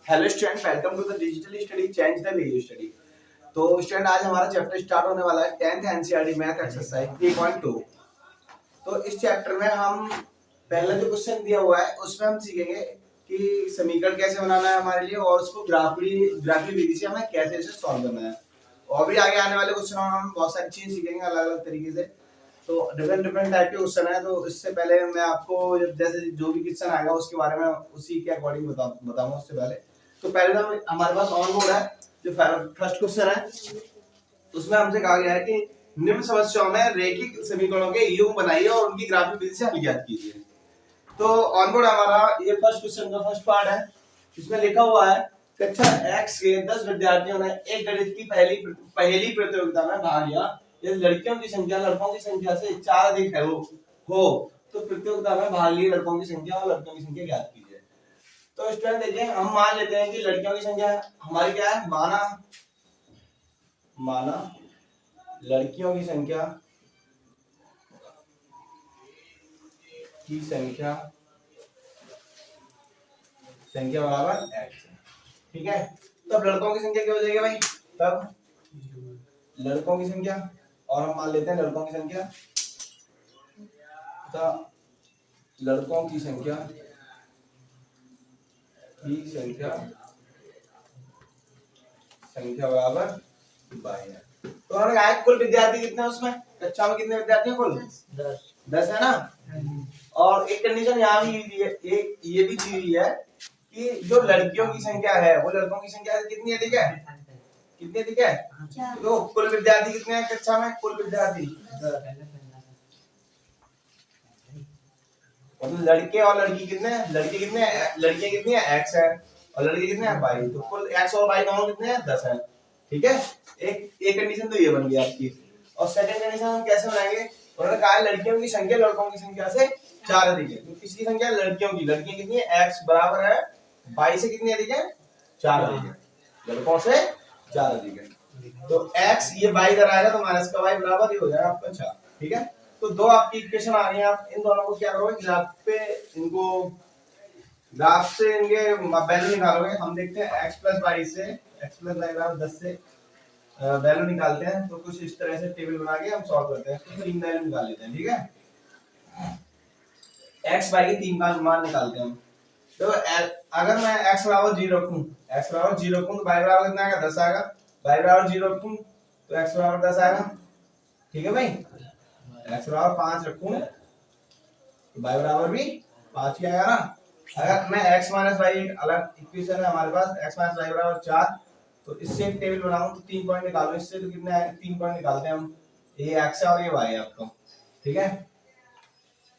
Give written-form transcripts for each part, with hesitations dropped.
Hello student, welcome to the digital study change the way you study. तो student, आज हमारा chapter start होने वाला है 10th एनसीईआरटी मैथ एक्सरसाइज 3.2। तो इस चैप्टर में हम पहला जो क्वेश्चन दिया हुआ है उसमें हम सीखेंगे कि समीकरण कैसे बनाना है हमारे लिए और उसको ग्राफिक विधि से हमें कैसे इसे सॉल्व करना है। और भी आगे आने वाले क्वेश्चन में हम बहुत सारी चीजें सीखेंगे अलग अलग तरीके से। तो डिफरेंट टाइप के क्वेश्चन है। तो इससे पहले मैं आपको जैसे जो भी क्वेश्चन आएगा उसके बारे में उसी के अकॉर्डिंग बताऊंगा उससे पहले। तो पहले तो हमारे पास ऑन बोर्ड है जो फर्स्ट क्वेश्चन है, उसमें हमसे कहा गया है कि निम्न समस्याओं में रैखिक समीकरणों के युग्म बनाइए और उनकी ग्राफिक विधि से हल ज्ञात कीजिए। तो ऑन बोर्ड हमारा ये फर्स्ट क्वेश्चन का फर्स्ट पार्ट है। इसमें लिखा हुआ है कक्षा एक्स के 10 विद्यार्थियों ने एक गणित की पहली प्रतियोगिता में भाग लिया। यदि लड़कियों की संख्या लड़कों की संख्या से 4 अधिक है हो तो प्रतियोगिता में भाग लिए लड़कों की संख्या और लड़कियों की संख्या ज्ञात कीजिए। तो स्टूडेंट देखिए, हम मान लेते हैं कि लड़कियों की संख्या हमारी क्या है, माना लड़कियों की संख्या बराबर x, ठीक है। तब लड़कों की संख्या क्या हो जाएगी भाई, तब लड़कों की संख्या, और हम मान लेते हैं लड़कों की संख्या, तब लड़कों की संख्या बराबर बाई है। तो हमने कहा कुल विद्यार्थी कितने हैं उसमें, कक्षा में कितने विद्यार्थी हैं, कुल 10 है ना। और एक कंडीशन यहाँ भी दी है, एक ये भी दी हुई है कि जो लड़कियों की संख्या है वो लड़कों की संख्या से कितनी अधिक है, तो कुल विद्यार्थी कितने हैं कक्षा में, कुल विद्यार्थी मतलब लड़के और लड़की कितने हैं, लड़कियां कितनी है x है और लड़के कितने हैं y। तो कुल x और y दोनों कितने हैं, 10 है, ठीक है। एक कंडीशन तो ये बन गई आपकी। और सेकंड कंडीशन हम कैसे बनाएंगे, उन्होंने कहा लड़कियों की संख्या लड़कों की संख्या से 4 अधिक है। तो किसकी संख्या, लड़कियों कितनी है, x बराबर है y से कितनी अधिक है, 4 अधिक है, लड़कों से 4 अधिक है। तो x ये y इधर आएगा तो माइनस का y बराबर ये हो जाएगा आपका 4, ठीक है। तो दो आपकी इक्वेशन आ रही है, आप इन दोनों को क्या करोगे, ग्राफ से इनके वैल्यू निकालोगे। हम देखते हैं x प्लस y बराबर 10 से वैल्यू निकालते हैं। तो कुछ इस तरह से टेबल बना के हम सॉल्व करते हैं, इसकी 3 वैल्यू निकाल लेते हैं, ठीक है। x y के 3 मान निकालते हैं हम। तो अगर मैं x बराबर 0 रखूं, तो y बराबर कितना आएगा, 10 आएगा। y बराबर 0 रखूं तो x बराबर 10 आएगा, ठीक है भाई। x बराबर 5 रखूं तो y बराबर भी 5 ही आएगा ना। अगर मैं x माइनस y, एक अलग इक्वेशन है हमारे पास, x माइनस y बराबर 4, तो इससे एक टेबल बनाऊं तो 3 पॉइंट निकालो, इससे तो कितने आएंगे, 3 पॉइंट निकालते हैं हम, ये x है और ये y है आपका, ठीक है।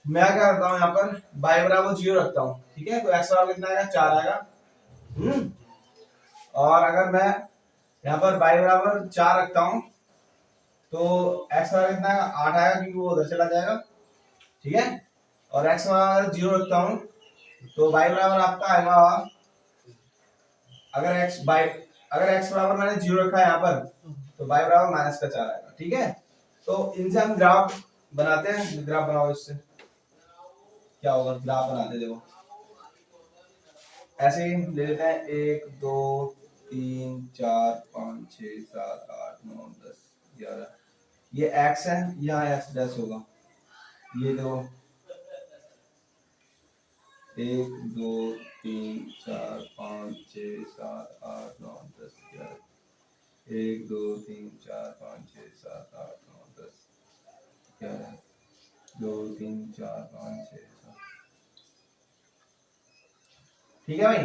मैं क्या करता हूं, यहाँ पर y बराबर 0 रखता हूं, ठीक है। तो x बराबर कितना आएगा, 4 आएगा। और अगर मैं यहाँ पर y बराबर 4 रखता हूं तो x बराबर कितना आएगा, 8 आएगा, क्योंकि वो उधर चला जाएगा, ठीक है। और x बराबर 0 रखता हूं तो y बराबर आपका आएगा, अगर x बराबर मैंने 0 रखा है यहाँ पर तो y बराबर माइनस का 4 आएगा, ठीक है। तो इनसे हम ग्राफ बनाते हैं, ग्राफ बनाओ, इससे क्या होगा, ग्राफ बनाते, देखो ऐसे ही ले लेते हैं 1 2 3 4 5 6 7 8 9 10 11, ये x है, यहाँ x डैश होगा, ये देखो 1 2 3 4 5 6 7 8 9 10 11, 1 2 3 4 5 6 7 8 9 10 11, 2 3 4 5 6 7, ठीक है भाई।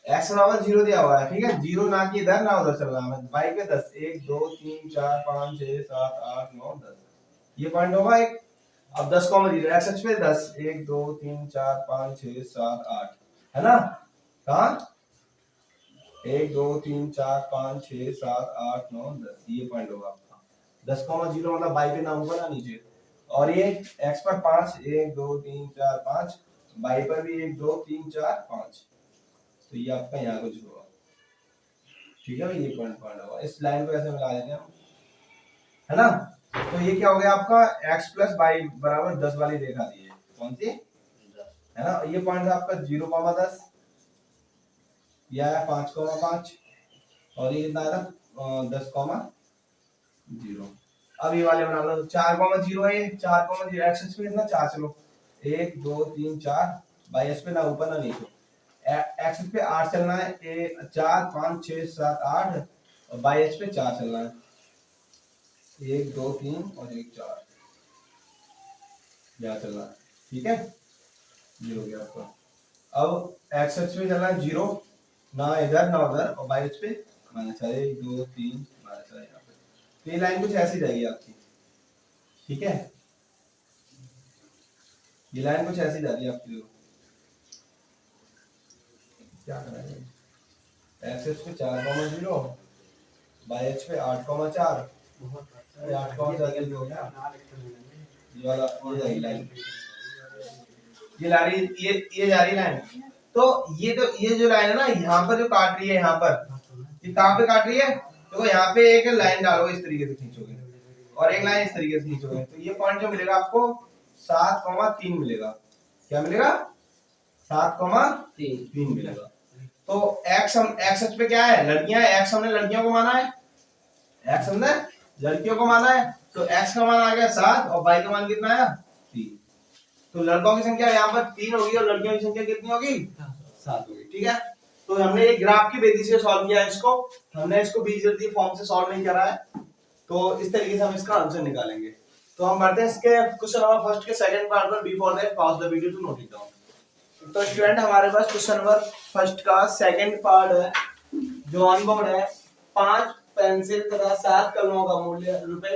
x बराबर 0 दिया हुआ है, ठीक है, 0 ना कि इधर ना उधर चल रहा है, y पे 10, 1 2 3 4 5 6 7 8 9 10, ये पॉइंट होगा एक। अब 10 कॉमा 0, x अक्ष पे 10, 1 2 3 4 5 6 7 8, है ना। कहाँ 1 2 3 4 5 6 7 8 9 10, ये पॉइंट होगा आपका। 10 कॉमा 0 मतलब y पे ना ऊपर ना नीचे। और ये x पर 5, 1 2 3 4 5, y पर भी 1 2 3 4 5, तो ये आपका यहाँ कुछ होगा, ठीक है भाई, ये पॉइंट होगा। इस लाइन को ऐसे मिला देते हैं हम, है ना। तो ये क्या हो गया आपका, x प्लस वाई बराबर 10 वाली रेखा दी है, कौन सी, है ना। ये पॉइंट था आपका 0, 10, यह है 5,5 और ये कितना आया था 10,0। अब ये वाले बना लो 4,0 है, 4,0 एक्स पे कितना 4, चलो 1 2 3 4 बाई एस पे ना ऊपर ना नीचे, एक्स पे 8 चलना है, 4 5 6 7 8 और बाई एस पे 4 चलना है, 1 2 3 और 1 4 यहाँ चलना है, ठीक है। ये हो गया आपका। अब एक्स एक्स पे चलना है 0, ना इधर ना उधर, और बाई एस पे -1 2 3 -4 यहाँ पे। तो ये लाइन कुछ ऐसी जाएगी आपकी, ठीक है। ये लाइन कुछ ऐसी जा रही है आपकी, देखो क्या करेंगे, एक्स पे 4,0 बाई एच पे 8,4 8,4 हो गया। ये वाला ये जाएगी लाइन, ये ला रही ये जा रही लाइन। तो ये जो लाइन है ना यहाँ पर जो काट रही है, यहाँ पर ये कहाँ पे काट रही है, देखो यहाँ पे एक लाइन डालो, इस तरीके से खींचोगे और एक लाइन इस तरीके से खींचोगे, तो ये पॉइंट जो मिलेगा आपको 7,3 मिलेगा। क्या मिलेगा 7,3 मिलेगा। तो एक्स पे क्या है, लड़कियां, एक्स हमने लड़कियों को माना है, एक्स हमने लड़कियों को माना है, तो एक्स का मान आ गया 7 और वाई का मान कितना आया 3। तो लड़कों की संख्या यहाँ पर 3 होगी और लड़कियों की संख्या कितनी होगी 7 होगी, ठीक है। तो हमने एक ग्राफ की विधि से सॉल्व किया है इसको, हमने इसको बीजगणितीय फॉर्म से सॉल्व नहीं करा है, तो इस तरीके से हम इसका आंसर निकालेंगे। तो हम बढ़ते हैं इसके क्वेश्चन नंबर फर्स्ट के सेकंड पार्ट पर। Before that pause the video to note it down. तो स्टूडेंट हमारे पास क्वेश्चन नंबर फर्स्ट का सेकंड पार्ट है, जो ऑन बोर्ड है। 5 पेंसिल तथा 7 कलमों का मूल्य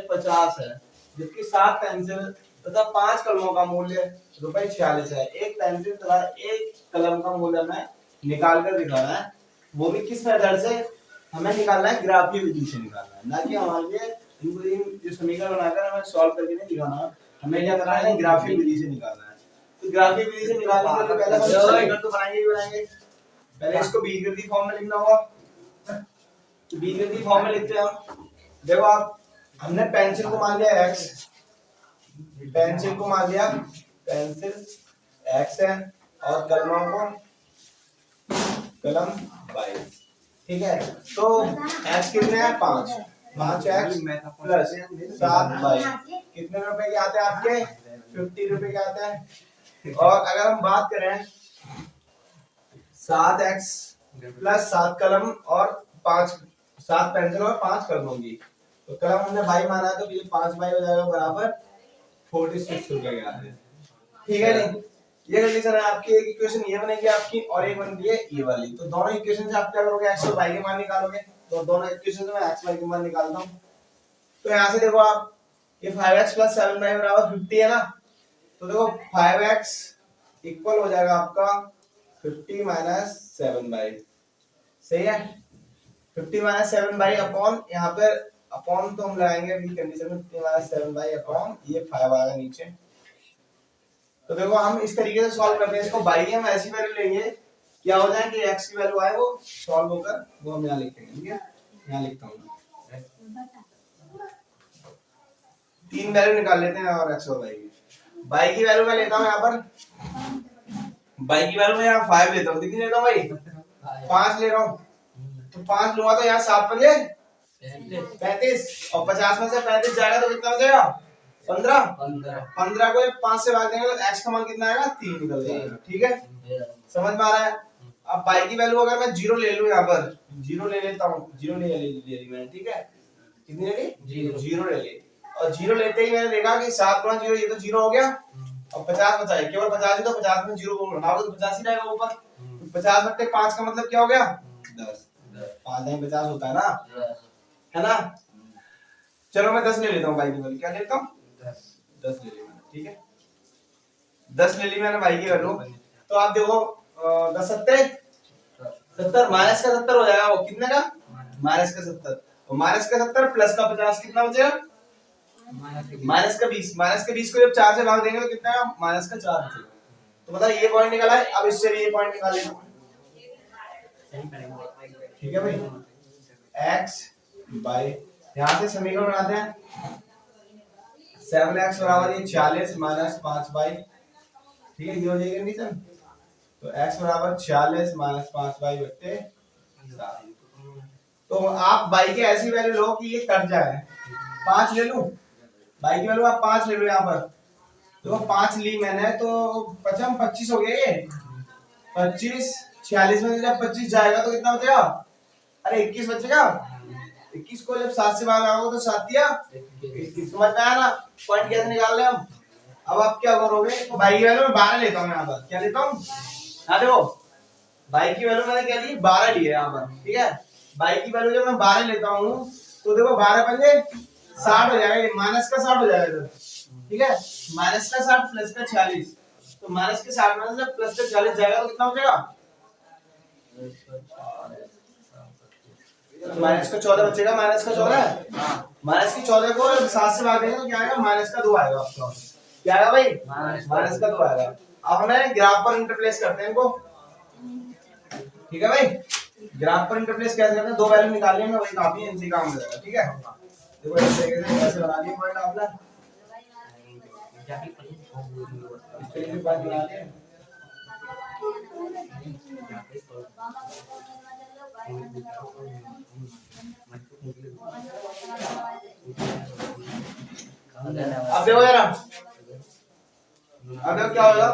₹50 है, जबकि 7 पेंसिल तथा 5 कलमों का मूल्य ₹46 है। एक पेंसिल तथा एक कलम का मूल्य हमें निकाल कर दिखाना है, वो भी किस मेथड से हमें निकालना है, ग्राफीय विधि से निकालना है, ना कि हमारे जो समीकरण बनाकर हमें सॉल्व करके नहीं दिखाना, हमें क्या करना है ग्राफीय विधि से निकालना है। तो ग्राफीय विधि से निकालने के लिए पहले हम समीकरण तो बनाएंगे ही बनाएंगे, पहले इसको बीजगणितीय फॉर्म में लिखना होगा। तो बीजगणितीय फॉर्म में लिखते हैं हम, देखो आप, हमने पेंसिल को मान लिया x, पेंसिल को मान लिया पेंसिल x है और कलमों को कलम y, ठीक है। तो x कितने हैं 5, 5x प्लस 7y कितने रुपए के आते हैं आपके 50 रुपए के आते हैं। और अगर हम बात करें 7x प्लस 7 कलम और 7 पेंसिल और 5 कलमों की, तो कलम हमने भाई माना है, तो ये 5 भाई हो जाएगा बराबर 46 रुपए के आते हैं, ठीक है। नहीं, ये कंडीशन है आपकी। एक इक्वेशन ये बनेगी आपकी और एक बनती है ये वाली। तो दोनों इक्वेशन से आप क्या करोगे, x और y के मान निकालोगे। तो दोनों इक्वेशन से मैं x y के मान निकालता हूं। तो यहां से देखो आप, ये 5x प्लस 7y बराबर 50 है ना, तो देखो 5x इक्वल हो जाएगा आपका 50 माइनस 7y, सही है। 50 माइनस 7y अपॉन, यहाँ पर अपॉन तो हम लगाएंगे अभी कंडीशन में, 50 माइनस 7y अपॉन ये 5 आएगा नीचे। तो देखो हम इस तरीके से सॉल्व करते हैं इसको, y की हम ऐसी वैल्यू लेंगे क्या हो जाए कि x की वैल्यू आए वो सॉल्व होकर वो हम यहाँ लिखेंगे, ठीक है। यहाँ लिखता हूँ 3 वैल्यू निकाल लेते हैं और x और y की। y की वैल्यू मैं लेता हूँ यहाँ पर, y की वैल्यू मैं यहाँ 5 लेता हूँ, कितनी लेता हूँ भाई 5 ले रहा हूँ। तो 5 लूंगा तो यहाँ 7 पंजे 35 और 50 में से 35 जाएगा तो कितना बचेगा 15 15 को 5 से भाग देंगे तो x का मान कितना आएगा 3 निकल जाएगा, ठीक है। समझ में आ रहा है। अब y की वैल्यू अगर मैं 0 ले लूं, यहाँ पर 0 ले लेता हूँ, 0 ले ली मैंने, ठीक है। कितनी ले ली 0 ले ली, और 0 लेते ही मैंने देखा कि 7 गुणा 0 ये तो 0 हो गया और 50 बचा है, केवल 50 ही, तो 50 में 0 को घटाओगे तो 50 ही रहेगा ऊपर। 50 बटे 5 का मतलब क्या हो गया 10, 5 नहीं 50 होता है ना, है ना। चलो मैं 10 ले लेता हूँ भाई की वैल्यू, क्या लेता हूँ 10 ले ली मैंने, ठीक है। 10 ले ली मैंने भाई की वैल्यू। तो आप देखो 10 70 माइनस का 70 हो जाएगा, वो कितने का माइनस का 70, और माइनस का 70 प्लस का 50 कितना बचेगा माइनस का 20। माइनस के 20 को जब 4 से भाग देंगे तो कितना है माइनस का 4 बचेगा। तो मतलब ये पॉइंट निकाला है, अब इससे भी ये पॉइंट निकाल लेना, ठीक है भाई। x बाई, यहाँ से समीकरण बनाते हैं, 7x बराबर ये 40 माइनस 5y, ठीक है। ये हो जाएगा कंडीशन। तो x बराबर 40 माइनस 5y बट्टे तो आप बाई की ऐसी वैल्यू लो कि ये कट जाए। 5 ले लूं, बाई की वैल्यू आप 5 ले लो यहाँ पर। तो 5 ली मैंने तो 25 हो गया ये। 25 46 में जब 25 जाएगा तो कितना बचेगा? अरे 21 बचेगा। 21 को जब 7 से भाग आओगे तो 7 दिया 21। समझ में आया ना पॉइंट कैसे निकाल रहे हम? अब आप क्या करोगे? तो बाई की वैल्यू मैं 12 लेता हूँ यहाँ पर। क्या लेता हूँ? यहाँ देखो, बाई की वैल्यू मैंने क्या ली? 12 ली है यहाँ पर। ठीक है, बाई की वैल्यू जब मैं 12 लेता हूँ तो देखो 12 पंजे 60 हो जाएगा, माइनस का 60 हो जाएगा। ठीक है, माइनस का 60 प्लस का 46, तो माइनस के 60 में से प्लस का 40 जाएगा तो कितना हो जाएगा? माइनस का 14 बचेगा। माइनस का 14, माइनस की 14 को 7 से भाग देंगे तो क्या आएगा? माइनस का 2 आएगा आपका। क्या आएगा भाई? माइनस का 2 आएगा। अब हमें ग्राफ पर इंटरप्लेस करते हैं इनको। ठीक है भाई, ग्राफ पर इंटरप्लेस कैसे करते हैं? दो वैल्यू निकाल लेंगे, वही काफी है, इनसे काम हो जाएगा। ठीक है, देखो ऐसे बना लिया पॉइंट आपने, इस तरीके से बात बना लिया। अब देखो यार, अब देखो क्या होगा?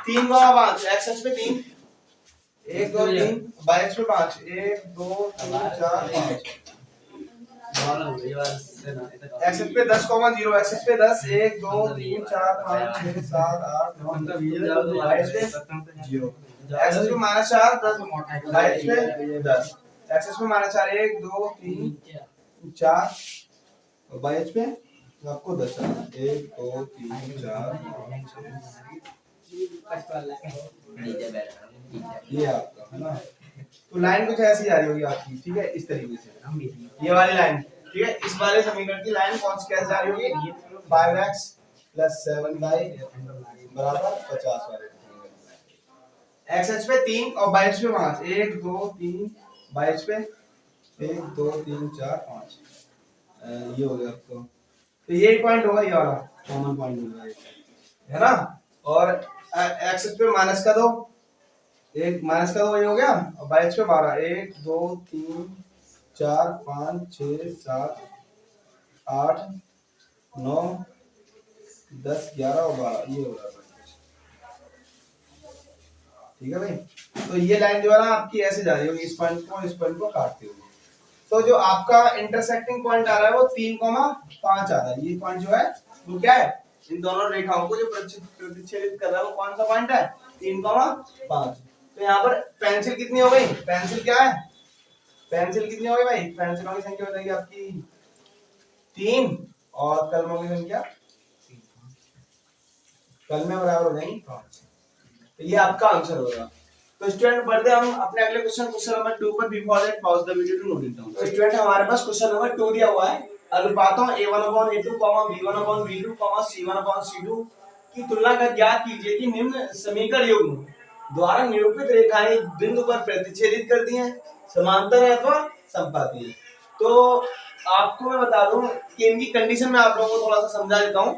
3 × 5 एक्स पे 3, 1 2 3, बाई एक्स पे 5, 1 2 3 4 5, एक्स पे 10, 0 एक्स पे 10, 1 2 3 4 5 6 7 8 9 बाई पे 0, एक्स पे -4 10, बाई पे 10, एक्स पे -4 1 2 3 4 और बाई पे आपको 10 1 2 3 4 5 6 ये आपका है ना। तो लाइन कुछ ऐसी जा रही होगी आपकी। ठीक है, इस तरीके से ये वाली लाइन। ठीक है, इस वाले समीकरण की लाइन कौन सी कैसे जा रही होगी? 5x + 7y बराबर 50 वाले। x पे 3 और y पे 5, 1 2 3, y पे 1 2 3 4 5, ये हो गया आपको। तो ये पॉइंट होगा, ये वाला कॉमन पॉइंट होगा है ना। और x पे माइनस का 2, एक माइनस का 2 ये हो गया, और बाई पे 12, 1 2 3 4 5 6 7 8 9 10 11 और 12 ये हो गया। ठीक है भाई, तो ये लाइन जो है ना आपकी ऐसे जा रही होगी, इस पॉइंट को काटती होगी। तो जो आपका इंटरसेक्टिंग पॉइंट आ रहा है वो 3,5 आ रहा है। ये पॉइंट जो है वो क्या है? इन दोनों रेखाओं को जो प्रतिच्छेदित कर रहा है वो कौन सा पॉइंट है? 3,5। तो यहाँ पर पेंसिल कितनी हो गई? पेंसिल क्या है? पेंसिल कितनी हो गई भाई? पेंसिलों की संख्या हो जाएगी आपकी 3 और कलमों की संख्या कलमें बराबर हो जाएंगी 5। तो ये आपका आंसर होगा। तो स्टूडेंट बढ़ते हम अपने अगले क्वेश्चन नंबर 2 पर। Before that pause the video to note it down. तो स्टूडेंट हमारे पास क्वेश्चन नंबर 2 दिया हुआ है। अनुपातों a1/a2, b1/b2, c1/c2 की तुलना कर ज्ञात कीजिए कि निम्न समीकरण युग्म द्वारा निरूपित रेखाएं बिंदु पर प्रतिच्छेदित करती हैं, समांतर है अथवा समपाती है। तो आपको मैं बता दूं कि इनकी कंडीशन में आप लोगों को थोड़ा सा समझा देता हूं।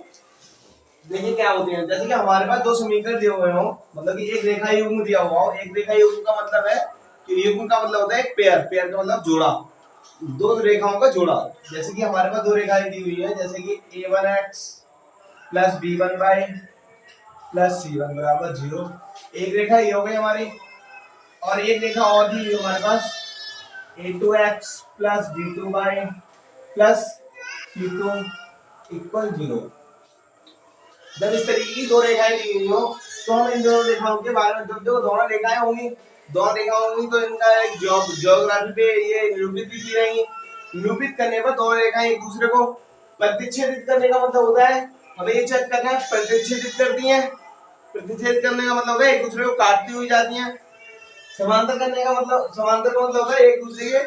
देखिए क्या होती है, जैसे कि हमारे पास दो समीकरण दिए हुए हो, मतलब कि एक रेखा युग्म दिया हुआ हो। एक रेखा युग्म का मतलब है कि युग्म का मतलब होता है एक पेयर, पेयर का मतलब जोड़ा, दो रेखाओं का जोड़ा। जैसे कि हमारे पास दो रेखाएं दी हुई है, जैसे कि a1x + b1y + c1 = 0। एक रेखा ये हो गई हमारी, और एक रेखा और दी हुई हमारे पास a2x + b2y + c2 = 0। जब इस तरीके की दो रेखाएं दी हुई हो तो हम इन दोनों रेखाओं के बारे में, जब दोनों रेखाएं होंगी तो इनका एक ज्योग्राफी पे ये निरूपित भी की रहेंगी। निरूपित करने पर दोनों रेखाएं एक दूसरे को प्रतिच्छेदित करने का मतलब होता है, हमें ये चेक करना है प्रतिच्छेदित करती हैं। प्रतिच्छेदित करने का मतलब है एक दूसरे को काटती हुई जाती हैं। समांतर करने का मतलब, समांतर का मतलब है एक दूसरे के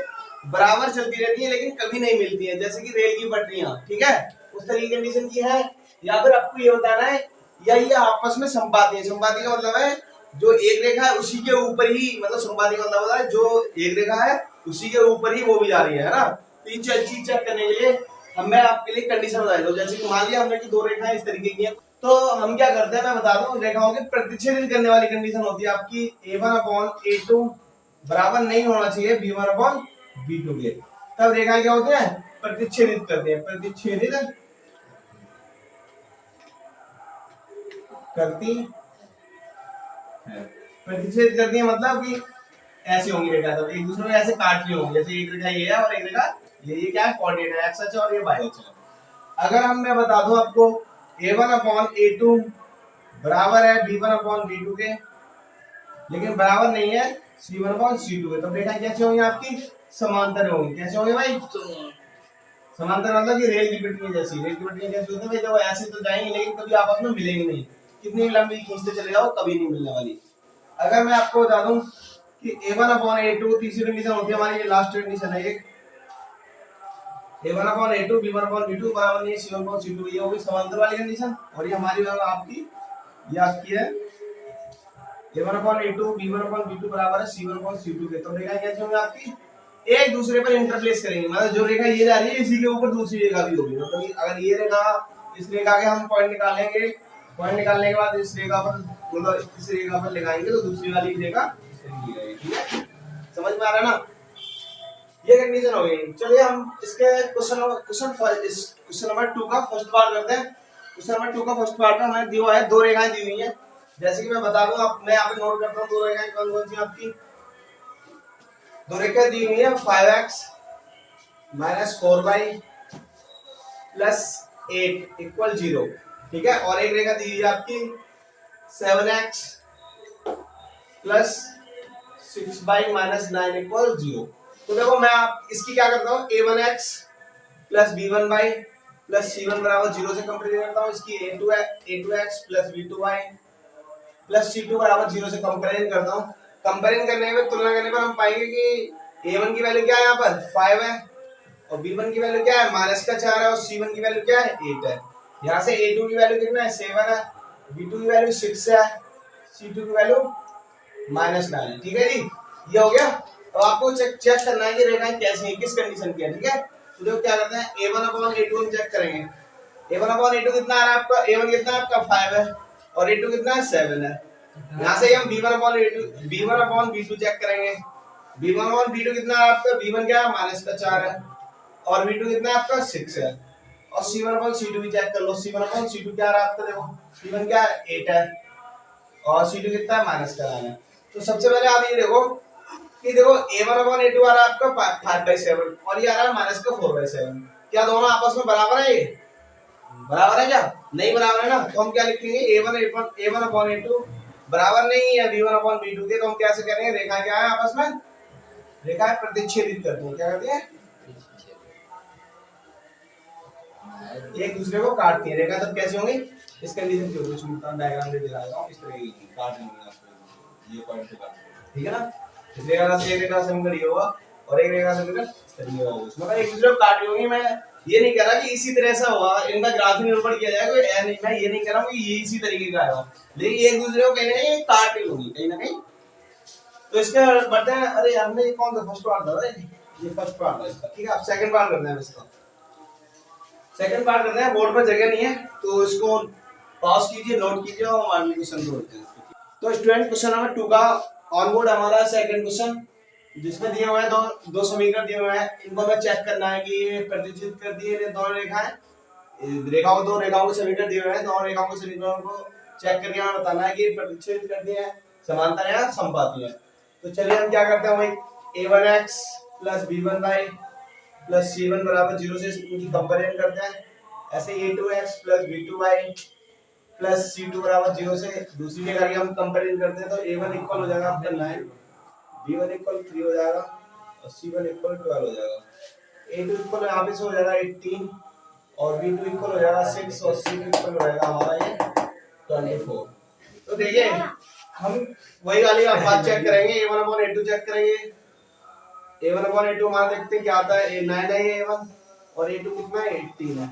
बराबर चलती रहती है लेकिन कभी नहीं मिलती है, जैसे कि रेल की पटरियां। ठीक है, उस तरह की कंडीशन की है। या फिर आपको ये बताना है या ये आपस में संपाती है। संपाती का मतलब है जो एक रेखा है उसी के ऊपर ही, मतलब संपाती का मतलब होता है जो एक रेखा है उसी के ऊपर ही वो भी जा रही है ना। तो ये चीज चेक करने के लिए मैं आपके लिए कंडीशन बता देता हूं। जैसे कि मान लिया हमने कि दो रेखाएं इस तरीके की हैं, तो हम क्या करते हैं मैं बता दूं, रेखाओं के प्रतिच्छेदित करने वाली कंडीशन होती है आपकी a1/a2 बराबर नहीं होना चाहिए B1 अपॉन B2 के, तब रेखा क्या होते हैं, प्रतिच्छेदित करते हैं, प्रतिच्छेदित करती है। प्रतिच्छेद करती है मतलब कि ऐसी होंगी रेखा, तो एक दूसरे को ऐसे काट रही होंगी, जैसे एक रेखा ये है और एक रेखा ये क्या है, कोऑर्डिनेट है, एक्स अक्ष और ये वाई अक्ष। अगर हम मैं बता दूं आपको A1 अपॉन A2 बराबर है B1 अपॉन B2 के, लेकिन बराबर नहीं है C1 अपॉन C2 के, तो रेखा कैसे होंगी आपकी, समांतर होंगी। कैसे होंगे भाई, समांतर मतलब कि रेल की पटरी जैसी। रेल की पटरी कैसे होती है भाई, देखो ऐसे तो जाएंगे लेकिन कभी आपस में मिलेंगे नहीं, कितनी लंबी खींचते चले जाओ कभी नहीं मिलने वाली। अगर मैं आपको बता दूं कि A1 अपॉन A2 तीसरी कंडीशन होती है हमारी, ये लास्ट कंडीशन है एक, A1 upon A2 B1 upon B2 बराबर नहीं है C1 अपॉन C2, ये होगी समांतर वाली कंडीशन। और ये हमारी आपकी, ये आपकी है A1 upon A2 B1 upon B2 बराबर है C1 अपॉन C2 के, तो रेखा कैसे होंगी आपकी, एक दूसरे पर इंटरप्लेस करेंगे, मतलब जो रेखा ये जा रही है इसी के ऊपर दूसरी रेखा भी होगी, मतलब अगर ये रेखा, इस रेखा के हम पॉइंट निकालेंगे, पॉइंट निकालने के बाद इस रेखा पर, मतलब इस रेखा पर लगाएंगे तो दूसरी वाली रेखा इस तरीके की रहेगी। ठीक है, समझ में आ रहा है ना, ये कंडीशन हो गई। चलिए हम इसके क्वेश्चन नंबर 2 का फर्स्ट पार्ट करते हैं। क्वेश्चन नंबर 2 का फर्स्ट पार्ट में हमें दिया है, दो रेखाएं दी हुई हैं, जैसे कि मैं बता दूं, मैं यहाँ पे नोट करता हूँ दो रेखाएं कौन कौन सी आपकी, दो रेखाएं दी हुई है 5x minus 4y plus 8 equal 0, ठीक है, और एक रेखा दी हुई है आपकी 7x plus 6y minus 9 equal 0। तो देखो मैं आप इसकी क्या करता हूँ, a1x plus b1y plus c1 बराबर 0 से कंपेयर करता हूँ, इसकी a2x plus b2y plus c2 बराबर 0 से कंपेयर करता हूँ। कंपेयर करने में, तुलना करने पर हम पाएंगे कि a1 की वैल्यू क्या है, यहाँ पर 5 है, और b1 की वैल्यू क्या है, -4 है, और c1 की वैल्यू क्या है, 8 है। यहाँ से a2 की वैल्यू कितना है, 7 है, b2 की वैल्यू 6 है, c2 की वैल्यू -9 है। ठीक है जी, ये हो गया। तो आपको चेक करना है कि रेखाएं कैसी हैं, किस कंडीशन की है। ठीक है, तो देखो क्या करते हैं, a1 अपॉन a2 हम चेक करेंगे। a1 अपॉन a2 कितना आ रहा है आपका, a1 कितना है आपका 5 है, और a2 कितना है 7 है। यहाँ से हम b1 अपॉन b2 चेक करेंगे। b1 अपॉन b2 कितना है आपका, b1 क्या है -4 है, और b2 कितना है आपका 6 है, और c1 अपॉन c2 भी चेक कर लो। c1 अपॉन c2 क्या आ रहा है आपका, देखो c1 क्या है 8 है, और c2 कितना है -9 है। तो सबसे पहले आप ये देखो कि देखो a1 अपॉन a2 आ रहा है आपका 5/7, और ये आ रहा है -4/7, क्या दोनों आपस में बराबर है, ये बराबर है क्या, नहीं बराबर है ना, तो हम क्या लिखेंगे, a1 अपॉन a2 बराबर नहीं है b1 अपॉन b2 के, तो हम कैसे करेंगे, रेखा क्या है आपस में, रेखा प्रतिच्छेदित करते हैं, क्या करते हैं, एक दूसरे को काटती है रेखा, तब कैसी होंगी, इस कंडीशन की होगी, मैं डायग्राम में दिखा रहा हूं, इस तरह की काट लेंगे आपको, ये पॉइंट से काट, ठीक है ना। इस रेखा से एक रेखा समीकरण ये होगा, और एक रेखा समीकरण इस तरह होगा, मतलब एक दूसरे को काट रही होंगी। मैं ये नहीं कह रहा कि इसी तरह से होगा, इनका ग्राफ ही निरूपण किया जाएगा, कोई नहीं, मैं ये नहीं कह रहा हूं कि ये इसी तरीके का आएगा, लेकिन एक दूसरे को कहीं ना कहीं काट रही होगी, कहीं ना कहीं। तो इसके बढ़ते हैं, अरे हमने ये कौन सा फर्स्ट पार्ट था, ये फर्स्ट पार्ट है इसका, ठीक है। अब सेकंड पार्ट करते हैं इसका, सेकंड पार्ट करते हैं, बोर्ड पर जगह नहीं है तो इसको पॉज कीजिए, नोट कीजिए, और हम अगले क्वेश्चन को करते हैं। तो स्टूडेंट क्वेश्चन नंबर 2 का ऑन बोर्ड हमारा सेकंड क्वेश्चन, जिसमें दिए हुए हैं दो समीकरण दिए हुए हैं, इनको हमें चेक करना है कि ये प्रतिच्छेद कर दिए दोनों रेखाएं, दो रेखाओं के समीकरण दिए हुए हैं, दोनों रेखाओं के समीकरणों को चेक करके हमें बताना है कि प्रतिच्छेद कर दिए हैं, समांतर है, समपाती है। तो चलिए हम क्या करते हैं भाई, a1x plus b1y plus c1 बराबर 0 से इनकी कंपेरिजन करते हैं। ऐसे a2x plus b2y plus c2 बराबर 0 से दूसरी रेखा की हम कंपेरिजन करते हैं, तो a1 इक्वल हो जाएगा आपका 9, b1 इक्वल 3 हो जाएगा, और c1 इक्वल 12 हो जाएगा। a2 इक्वल यहाँ पे से हो जाएगा 18, और b2 इक्वल हो जाएगा 6, और c2 इक्वल हो जाएगा हमारा ये 24। तो देखिए हम वही वाली बात चेक करेंगे, a1 अपॉन a2 चेक करेंगे। a1 अपॉन a2 हमारा देखते हैं क्या आता है, a9 है a1, और a2 कितना है 18 है,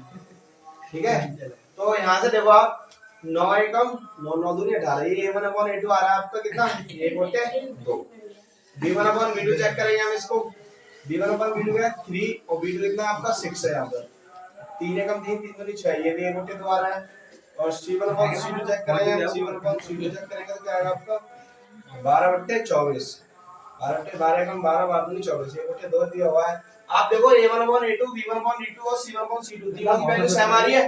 ठीक है। तो यहाँ से देखो आप 9 एकम 9 9 दूनी 18, ये a1 अपॉन a2 आ रहा है आपका कितना, 1 बटे 2। b1 अपॉन b2 चेक करेंगे हम इसको, b1 अपॉन b2 क्या 3, और b2 कितना आपका 6 है, यहाँ पर 3 एकम 3 3 दूनी 6, ये भी 1 बटे 2 आ रहा है। और c1 अपॉन c2 चेक करेंगे हम, c1 अपॉन c2 चेक करेंगे तो क्या आएगा आपका 12 बटे 24, 12 कम 12 बार दूनी 24 ये बटे 2 दिया हुआ है। आप देखो a1 upon a2 b1 upon b2 और c1 अपॉन c2 तीनों की वैल्यू सेम आ रही है,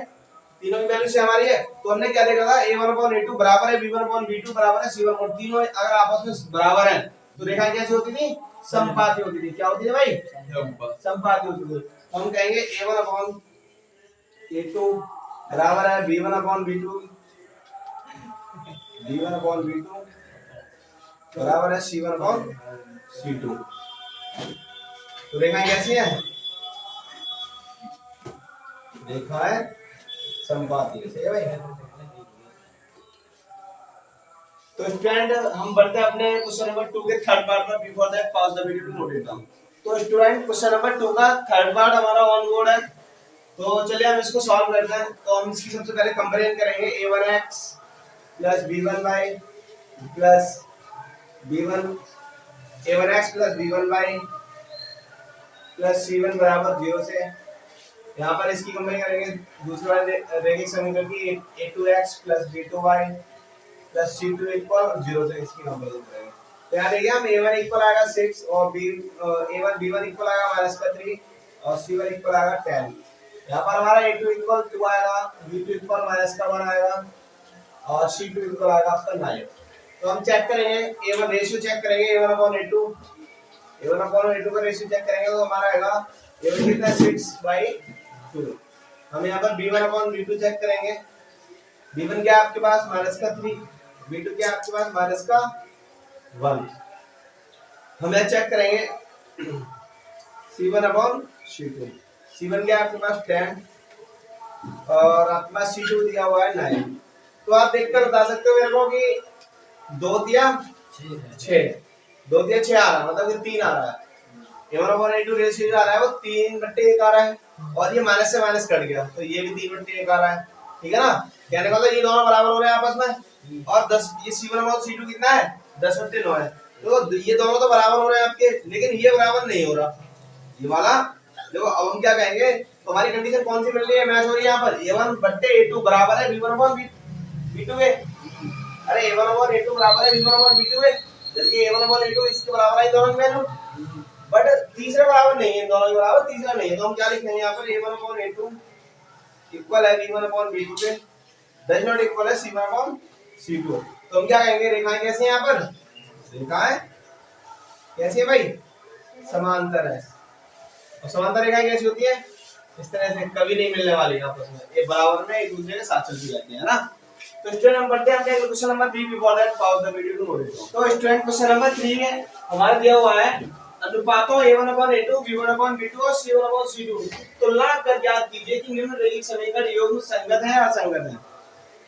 तीनों की वैल्यू सेम आ रही है। तो हमने क्या देखा था a1 अपॉन a2 बराबर है b1 अपॉन b2 बराबर है c1 अपॉन, तीनों अगर आपस में बराबर हैं तो रेखा कैसी होती थी, समपाती होती थी। क्या होती है भाई, समपाती होती थी। तो हम कहेंगे a1 अपॉन a2 बराबर है b1 upon b2 b1 upon b2 बराबर है c1 अपॉन c2। तो रेखाएं कैसी हैं, रेखाएं समपाती है भाई। तो स्टूडेंट हम बढ़ते हैं अपने क्वेश्चन नंबर 2 के थर्ड पार्ट पर। Before that pause the video to note it down. तो स्टूडेंट क्वेश्चन नंबर 2 का थर्ड पार्ट हमारा ऑन बोर्ड है। तो चलिए हम इसको सॉल्व करते हैं। तो हम इसकी सबसे पहले कंपेरिजन करेंगे a1x plus b1y plus b1 a1x plus b1y plus c1 बराबर 0 से। यहाँ पर इसकी कंपेयर करेंगे दूसरे वाले रैखिक समीकरण की a2x plus b2y plus c2 equal 0 से इसकी कंपेरिजन करेंगे। तो यहाँ देखिए हम a1 इक्वल आएगा 6 और a1 b1 इक्वल आएगा -3 और c1 इक्वल आएगा 10। यहाँ पर हमारा a2 इक्वल 2 आएगा, b2 इक्वल -1 आएगा और c2 इक्वल आएगा आपका 9। तो हम चेक करेंगे a1 रेशियो चेक करेंगे a1 अपॉन a2 का रेशियो चेक करेंगे तो हमारा आएगा a1 कितना 6/2। हम यहाँ पर b1 अपॉन b2 चेक करेंगे। b1 क्या आपके पास -3, b2 क्या आपके पास -1। हम यह चेक करेंगे c1 अपॉन c2। c1 क्या आपके पास 10 और आपके पास c2 दिया हुआ है 9। तो आप देखकर बता सकते हो मेरे को कि 2 दिया 6, 2 दिया 6 आ रहा है, मतलब कि 3 आ रहा है। a1 अपॉन a2 रेशियो जो आ रहा है वो 3/1 आ रहा है और ये माइनस से माइनस कट गया तो ये भी 3/1 आ रहा है। ठीक है ना, कहने का मतलब ये दोनों बराबर हो रहे हैं आपस में। और 10 ये c1 अपॉन c2 कितना है 10/9 है। तो ये दोनों तो बराबर हो रहे हैं आपके, लेकिन ये बराबर नहीं हो रहा ये वाला। देखो अब हम क्या कहेंगे, तो हमारी कंडीशन कौन सी मिल रही है, मैच हो रही है यहाँ पर a1/a2 बराबर है b1 अपॉन b2 के। अरे a1 अपॉन a2 बराबर है b1 अपॉन b2 के, जबकि a1 अपॉन a2 इसके बराबर है दोनों की वैल्यू, बट तीसरे बराबर नहीं है, दोनों के बराबर तीसरा नहीं है। तो हम क्या लिखेंगे यहाँ पर a1 अपॉन a2 इक्वल है b1 अपॉन b2 के, डज नॉट इक्वल है c1 अपॉन c2। तो हम क्या कहेंगे, रेखाएं कैसी हैं यहाँ पर, रेखाएं कैसी है भाई, समांतर है। और समांतर रेखाएं कैसी होती है, इस तरह से कभी नहीं मिलने वाली आपस में, ये बराबर में एक दूसरे के साथ चलती रहती है ना। तो स्टूडेंट हम बढ़ते हैं अपने question number 3 before that pause the video to note it. तो स्टूडेंट क्वेश्चन नंबर 3 में हमारा दिया हुआ है अनुपातों a1 upon a2 b1 upon b2 और c1 अपॉन c2 तुलना कर ज्ञात कीजिए कि निम्न रैखिक समीकरण युग्म संगत है या असंगत है।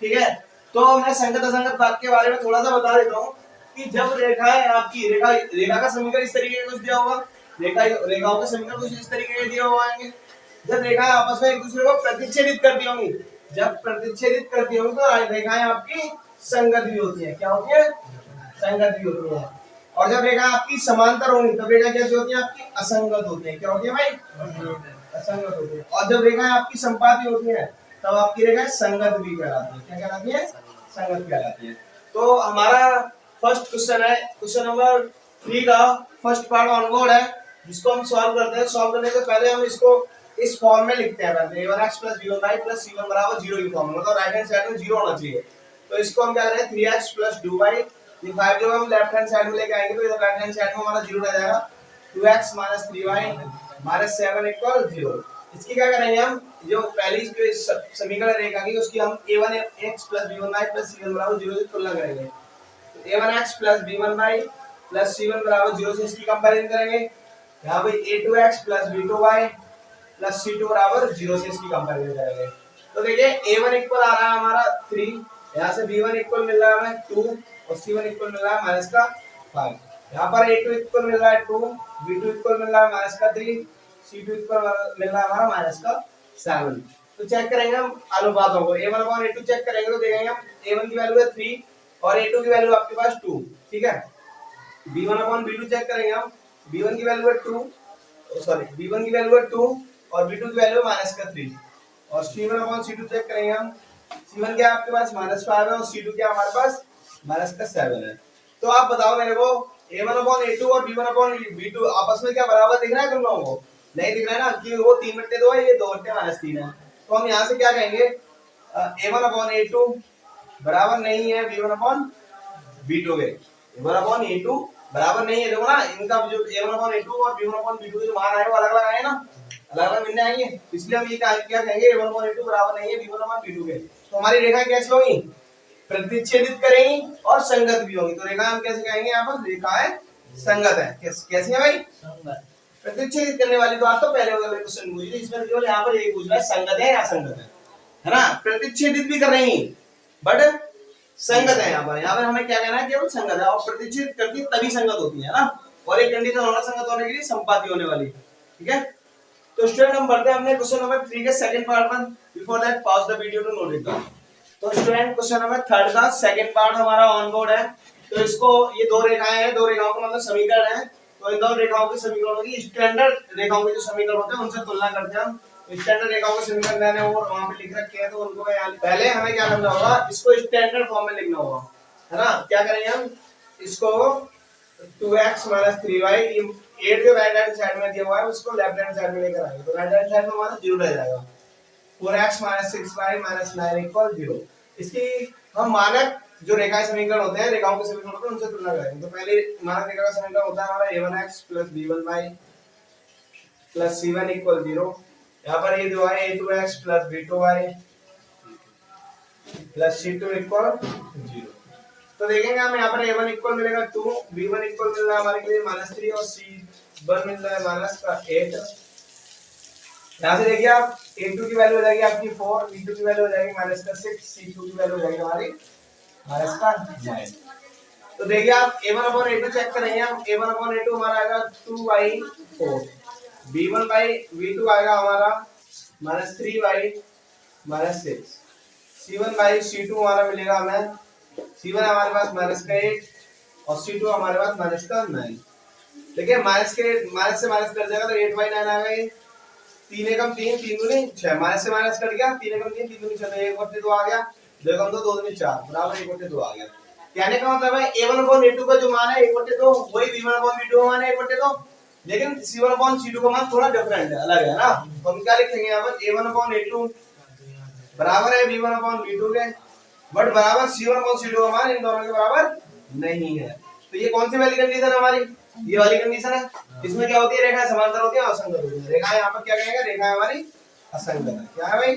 ठीक है, तो मैं संगत असंगत बात के बारे में थोड़ा सा बता देता हूँ कि जब रेखाएं आपकी रेखा का समीकरण इस तरीके का कुछ दिया होगा, रेखाओं का समीकरण कुछ इस तरीके का दिया हुआ है। जब रेखाएं आपस में एक दूसरे को प्रतिच्छेदित करती होंगी, जब प्रतिच्छेदित करती होंगी तो रेखाएं आपकी संगत भी होती है। क्या होती है, संगत भी होती है। और जब रेखा आपकी समांतर होंगी तब रेखा कैसी होती है, आपकी असंगत होती है। क्या होती है भाई, असंगत होती है। और जब रेखाएं आपकी संपाती होती है तब आपकी रेखाएं संगत भी कहलाती है। क्या कहलाती है, संगत कहलाती है। तो हमारा फर्स्ट क्वेश्चन है, क्वेश्चन नंबर 3 का फर्स्ट पार्ट ऑन बोर्ड है, जिसको हम सॉल्व करते हैं। सॉल्व करने से पहले हम इसको इस फॉर्म में लिखते हैं, पहले a1x plus b1y plus c1 बराबर 0 की फॉर्म में, मतलब राइट हैंड साइड में 0 होना चाहिए। तो इसको हम क्या करें, 3x प्लस 2y, ये 5 जो हम लेफ्ट हैंड साइड में लेके आएंगे तो इधर राइट हैंड साइड में हमारा 0 रह जाएगा। 2x minus 3y minus 7 equal 0। इसकी क्या करेंगे हम, जो पहली जो समीकरण रेखा की उसकी हम a1x plus b1y plus c1 बराबर 0 से तुलना करेंगे। तो a1x plus b1y plus c1 बराबर 0 से इसकी कंपैरिजन करेंगे। यहाँ पे a2x plus b2y plus c2 बराबर 0 से इसकी कंपैरिजन करेंगे। तो देखिए a1 इक्वल आ रहा है हमारा 3, यहाँ से b1 इक्वल मिल रहा है हमें 2 और c1 इक्वल मिल रहा है -5। यहाँ पर a2 इक्वल मिल रहा है 2, b2 इक्वल मिल रहा है -3, c2 इक्वल मिल रहा है हमारा -7। तो चेक करेंगे हम अनुपातों को, a1 और a2 चेक करेंगे तो देखेंगे हम a1 की वैल्यू है 3 और a2 की वैल्यू आपके पास 2। ठीक है, b1 अपॉन b2 चेक करेंगे हम, b1 की वैल्यू है 2, सॉरी b1 की वैल्यू है 2 और b2 की वैल्यू है -3। और c1 अपॉन c2 चेक करेंगे हम, c1 क्या आपके पास -5 है और c2 क्या हमारे पास -7 है। तो आप बताओ मेरे को a1/a2 और b1/b2 आपस में क्या बराबर दिख रहा है तुम लोगों को? नहीं दिख रहा है ना, कि वो 3/2 है, ये 2/-3 है। तो हम यहाँ से क्या कहेंगे, a1/a2 बराबर नहीं है b1/b2 के। a1/a2 बराबर नहीं है, देखो ना इनका जो a1/a2 और b1/b2 के जो मान आए वो अलग अलग आए ना, अलग अलग मिलने आएंगे, इसलिए हम ये क्या कहेंगे, a1/a2 बराबर नहीं है b1/b2 के। तो हमारी रेखा कैसे होगी, प्रतिच्छेदित करेंगी और संगत भी होंगी। तो रेखा हम कैसे कहेंगे, यहाँ पर रेखाएं संगत है। कैसी है भाई, प्रतिच्छेदित करने वाली बात तो पहले वाले क्वेश्चन पूछी थी, इसमें केवल यहाँ पर यही पूछ रहा है संगत है या असंगत है ना। प्रतिच्छेदित भी कर रही बट संगत है, यहाँ पर हमें क्या कहना है, केवल संगत है। और प्रतिच्छेदित करती तभी संगत होती है ना, और एक कंडीशन होना संगत होने के लिए संपाती होने वाली, ठीक है। तो स्टूडेंट हम बढ़ते हैं अपने क्वेश्चन नंबर 3 के सेकंड पार्ट पर। Before that pause the video to note it down. तो स्टूडेंट क्वेश्चन नंबर 3 का सेकंड पार्ट हमारा ऑन बोर्ड है। तो इसको, ये दो रेखाएं हैं, दो रेखाओं का मतलब समीकरण है। तो इन दोनों रेखाओं के समीकरणों की स्टैंडर्ड रेखाओं के जो समीकरण होते हैं उनसे तुलना करते हैं हम। स्टैंडर्ड रेखाओं के समीकरण मैंने वो वहां पे लिख रखे हैं, तो उनको याद, पहले हमें क्या करना होगा, इसको स्टैंडर्ड फॉर्म में लिखना होगा, है ना। क्या करेंगे हम, इसको 2x - 3y 8 जो राइट हैंड साइड में दिया हुआ है उसको लेफ्ट हैंड साइड में लेकर आएंगे। तो राइट हैंड साइड में हमारा 0 रह जाएगा। 4x - 6y - 9 = 0। इसकी हम मानक जो रेखा समीकरण होते हैं, रेखाओं के समीकरण होते हैं, उनसे तुलना करेंगे। तो पहले मानक रेखा का समीकरण होता है हमारा a1x + b1y + c1 = 0। यहाँ पर ये जो है a2x + b2y + c2 = 0। तो देखेंगे हम यहाँ पर a1 इक्वल मिलेगा 2, b1 इक्वल मिल रहा है हमारे लिए -3 और c1 मिल रहा है -8। यहाँ से देखिए आप, a2 की वैल्यू हो जाएगी आपकी 4, b2 की वैल्यू हो जाएगी -6, c2 की वैल्यू हो जाएगी हमारी -9। तो देखिए आप a1/a2 चेक करेंगे हम, a1/a2 हमारा आएगा 2/4, b1/b2 आएगा हमारा -3y -6, c1/c2 हमारा मिलेगा हमें, c1 हमारे पास -8 और c2 हमारे पास -9। देखिए माइनस से माइनस कर जाएगा तो 8/9 आ गई। 3 एकम 3, 3 दूनी 6, माइनस से माइनस कट गया, 3 एकम 3, 3 दूनी 6, तो 1/2 आ गया, 2 एकम 2, 2 दूनी 4 बराबर 1/2 आ गया। कहने का मतलब है a1/a2 का जो मान है 1/2 वही b1/b2 का मान है 1/2, लेकिन c1/c2 का मान थोड़ा डिफरेंट है, अलग है ना। तो हम क्या लिखेंगे यहाँ पर, a1/a2 बराबर है b1/b2 के, बट बराबर c1/c2 का मान इन दोनों के बराबर नहीं है। तो ये कौन सी वाली कंडीशन है हमारी, ये वाली कंडीशन है। इसमें क्या होती है, रेखाएं समांतर होती है, असंगत होती है। रेखाएं यहाँ पर क्या कहेंगे, रेखाएं हमारी असंगत है। क्या है भाई,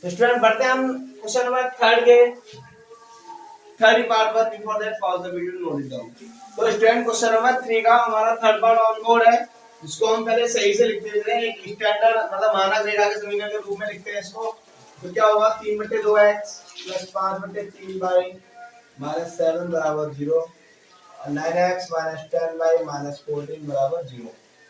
तो स्टूडेंट बढ़ते हैं हम क्वेश्चन नंबर 3 के थर्ड पार्ट पर। Before that pause the video note it down. तो स्टूडेंट क्वेश्चन नंबर 3 का हमारा थर्ड पार्ट ऑन बोर्ड है, जिसको हम पहले सही से लिखते थे, एक स्टैंडर्ड मतलब मानक रेखा के समीकरण के रूप में लिखते हैं इसको। तो क्या होगा, 3/2x + 5/3y -7 = 0, 9x - 10y - 14 = 0।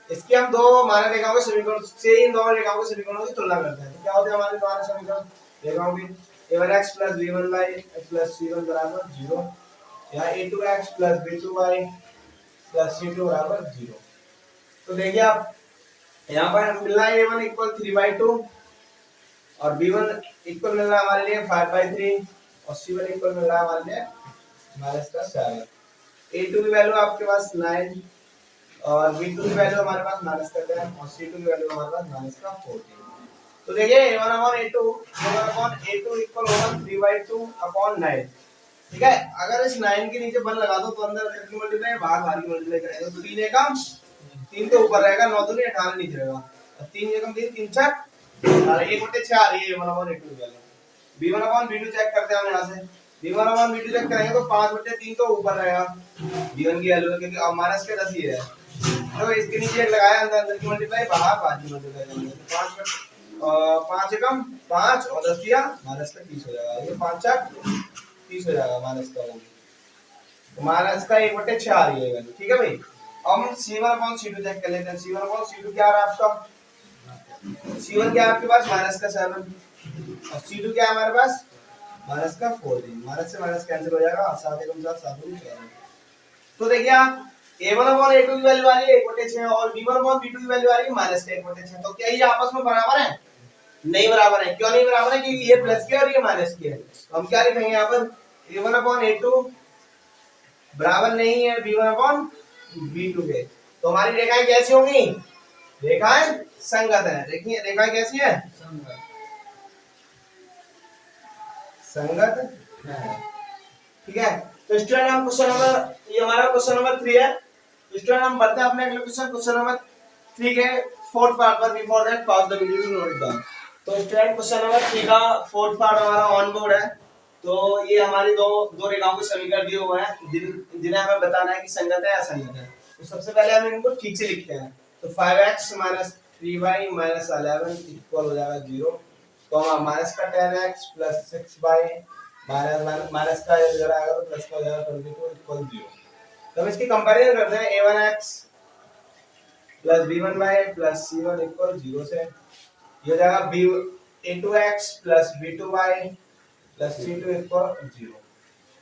इसके हम दो मानक रेखाओं के समीकरण से इन दोनों रेखाओं के समीकरणों की तुलना करते हैं। तो क्या होते हैं हमारे दोनों समीकरण रेखाओं की, a1x + b1y + c1 = 0, या a2x + b2y + c2 = 0। तो देखिए आप, यहाँ पर मिल रहा है a1 = 3/2 और b1 इक्वल मिल रहा है हमारे लिए 5/3 और c1 इक्वल मिल रहा है हमारे लिए -7। a2 की वैल्यू आपके पास 9 और b2 की वैल्यू हमारे पास -10 और c2 की वैल्यू हमारे पास -14। तो देखिए a1/a2 इक्वल होगा 3/2/9। ठीक है, अगर इस 9 के नीचे 1 लगा दो तो अंदर की मल्टीप्लाई बाहर की मल्टीप्लाई करेंगे, तो 3 एकम 3 तो ऊपर रहेगा, 9 दूनी 18 नीचे रहेगा, 3 एकम 3, 3 4 और 1/6 आ रही है a1/a2 की वैल्यू। b1/b2 चेक करते हैं हम यहाँ से, b1/b2 चेक करेंगे तो 5/3 तो ऊपर रहेगा b1 की वैल्यू, क्योंकि अब माइनस के 10 ही है। तो इसके नीचे एक लगाया, अंदर की मल्टीप्लाई बाहर 5 की मल्टीप्लाई करेंगे, 5 एकम 5 और 10 दिया -30 हो जाएगा, ये 5 4 30 हो जाएगा -का 1/6 आ रही है वैल्यू। ठीक है भाई, अब हम c1/c2 चेक कर लेते हैं। c1/c2 क्या आ रहा है आपका, c1 क्या है आपके पास -7 और c2 क्या है हमारे पास -14। माइनस से माइनस कैंसिल हो जाएगा, 7 एकम 7 7 दूनी 14। तो देखिए आप, a1/a2 की वैल्यू आ रही है 1/6 और b1/b2 की वैल्यू आ रही है -1/6। तो क्या ये आपस में बराबर है, नहीं बराबर है। क्यों नहीं बराबर है, क्योंकि ये प्लस की और ये माइनस की है। तो हम क्या लिखेंगे यहाँ पर, a1/a2 बराबर नहीं है v1 अपॉन v2 के। तो हमारी रेखाएं कैसी होंगी? रेखाएं संगत है। देखिए रेखाएं कैसी है? संगत है। ठीक है। तो स्टूडेंट हम क्वेश्चन नंबर, ये हमारा क्वेश्चन नंबर 3 है। स्टूडेंट हम बढ़ते हैं अपने अगले क्वेश्चन, क्वेश्चन नंबर 3 के फोर्थ पार्ट पर। Before that pause the video to note it down. तो स्टूडेंट क्वेश्चन नंबर 3 का फोर्थ पार्ट हमारा ऑन बोर्ड है। तो ये हमारी दो रेखाओं के समीकरण दिए हुए हैं जिन्हें हमें बताना है कि संगत है या असंगत है। तो सबसे पहले हम इनको ठीक से लिखते हैं। तो 5x - 3y - 11 इक्वल हो जाएगा 0, कॉमा माइनस का 10x + 6y माइनस का इधर आएगा तो प्लस का हो जाएगा 22 इक्वल 0। तो हम इसकी कंपैरिजन करते हैं। a1x + b1y + c1 इक्वल 0 से ये हो जाएगा a2x + b2y + c2 इक्वल 0।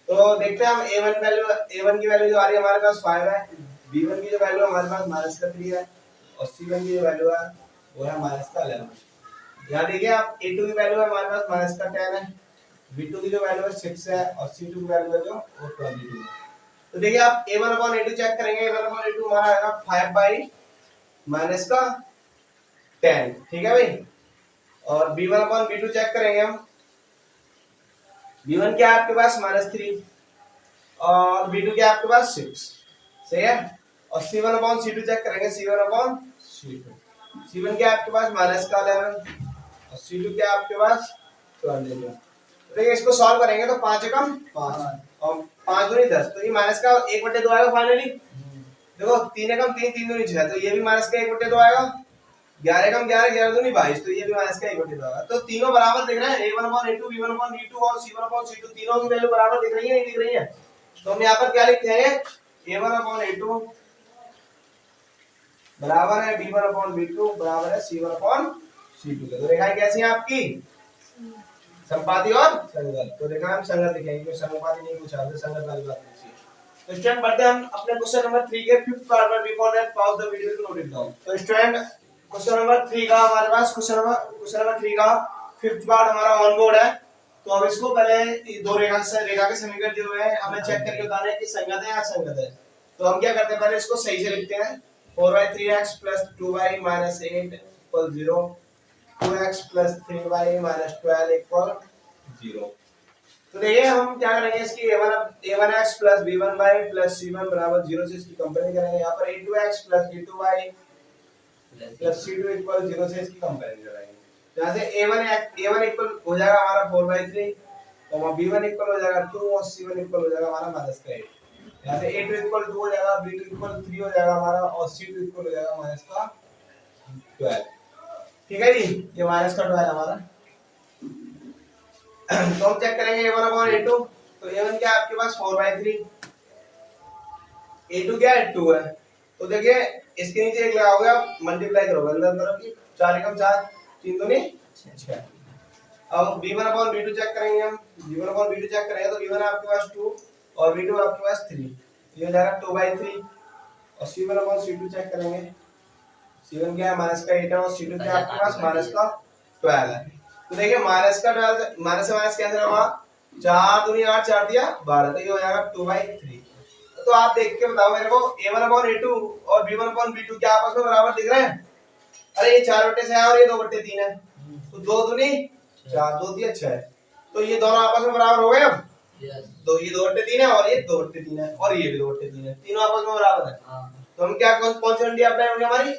तो देखते हैं हम a1 की वैल्यू जो आ रही है हमारे पास 5 है, b1 की जो वैल्यू हमारे पास -3 है और c1 की जो वैल्यू है वो है -11। यहाँ देखिए आप a2 की वैल्यू है हमारे पास -10 है, b2 की जो वैल्यू है 6 है और c2 की वैल्यू है जो वो 22 है। तो देखिए आप a1/a2 चेक करेंगे। a1/a2 हमारा आएगा 5/-10, ठीक है भाई। और b1/b2 चेक करेंगे हम। b1 क्या है आपके पास -3 और b2 क्या है आपके पास 6, सही है। और c1/c2 चेक करेंगे। c1/c2 c1 क्या है आपके पास -11 और c2 क्या है आपके पास 22। देखिए इसको सॉल्व करेंगे तो 5 एकम 5 और 5 दूनी 10, तो ये माइनस का 1/2 आएगा फाइनली। देखो 3 एकम 3 3 दूनी 6, तो ये भी माइनस का 1/2 आएगा। 11 एकम 11 11 दूनी 22, तो ये भी माइनस का 1/2 आएगा। तो तीनों बराबर दिख रहे हैं, a1/a2 b1/b2 और c1/c2 तीनों की वैल्यू बराबर दिख रही है, नहीं दिख रही है? तो हम यहाँ पर क्या लिखते हैं? a1/a2 बराबर है b1/b2 बराबर है c1/c2 के। तो रेखाएं कैसी हैं आपकी? संपाती और संगत। तो रेखा हम संगत लिखेंगे क्योंकि संपाती नहीं पूछा, तो संगत वाली बात पूछी। तो स्टूडेंट बढ़ते हैं हम अपने क्वेश्चन नंबर 3 के फिफ्थ पार्ट पर। Before that pause the video to note it down. तो स्टूडेंट क्वेश्चन नंबर 3 का हमारे पास क्वेश्चन नंबर 3 का फिफ्थ पार्ट हमारा ऑन बोर्ड है। तो हम इसको पहले दो रेखा के समीकरण दिए हुए हैं, हमें चेक करके बताना है कि संगत है या असंगत है। तो हम क्या करते हैं, पहले इसको सही से लिखते हैं। 4y3x + 2y - 8 = 0, 2x + 3y - 12 = 0। तो देखिए हम क्या करेंगे, इसकी a1x + b1y + c1 = 0 से इसकी कंपेरिजन करेंगे। यहाँ पर a2x + b2y + c2 = 0 से इसकी कंपेरिजन करेंगे। यहाँ से a1 इक्वल हो जाएगा हमारा 4/3, b1 इक्वल हो जाएगा 2 और c1 इक्वल हो जाएगा हमारा -8। यहाँ से a2 इक्वल 2 हो जाएगा, b2 इक्वल 3 हो जाएगा हमारा और c2 इक्वल हो जाएगा -12। ठीक है जी, ये -12 हमारा। तो हम चेक करेंगे a1/a2। तो a1 क्या है आपके पास 4/3, a2 क्या है 2 है। तो देखिए इसके नीचे एक लगाओगे आप, मल्टीप्लाई करोगे अंदर तरफ की 4 एकम 4 3 दूनी 6। अब b1/b2 चेक करेंगे हम। b1/b2 चेक करेंगे तो b1 आपके पास 2 और b2 आपके पास 3, ये हो जाएगा 2/3। और c1/c2 चेक करेंगे। c1 क्या है -8 है और c2 क्या है आपके पास -12 है। तो देखिए -12 माइनस से माइनस कैंसिल होगा, 4 दूनी 8 4 दिया 12, तो ये हो जाएगा 2/3। तो आप देख के बताओ मेरे को, a1/a2 और b1/b2 क्या आपस में बराबर दिख रहे हैं? अरे ये 4/6 है और ये 2/3 है, तो 2 दूनी 4 2 दिया 6, तो ये दोनों आपस में बराबर हो गए। अब तो ये 2/3 है और ये 2/3 है और ये भी 2/3 है, तीनों आपस में बराबर है। तो हम क्या कौन सी कंडीशन अप्लाई होगी हमारी?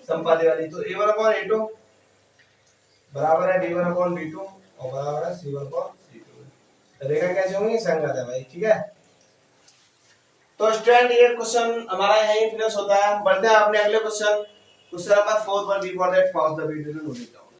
संपाती वाली। तो a1/a2 बराबर है b1/b2 और बराबर है c1/c2। रेखा कैसे होंगी? संगत है भाई, ठीक है। तो स्टूडेंट ये क्वेश्चन हमारा यहीं फिनिश होता है। बढ़ते हैं अपने अगले क्वेश्चन नंबर 4 पर। Before that pause the video to note it down.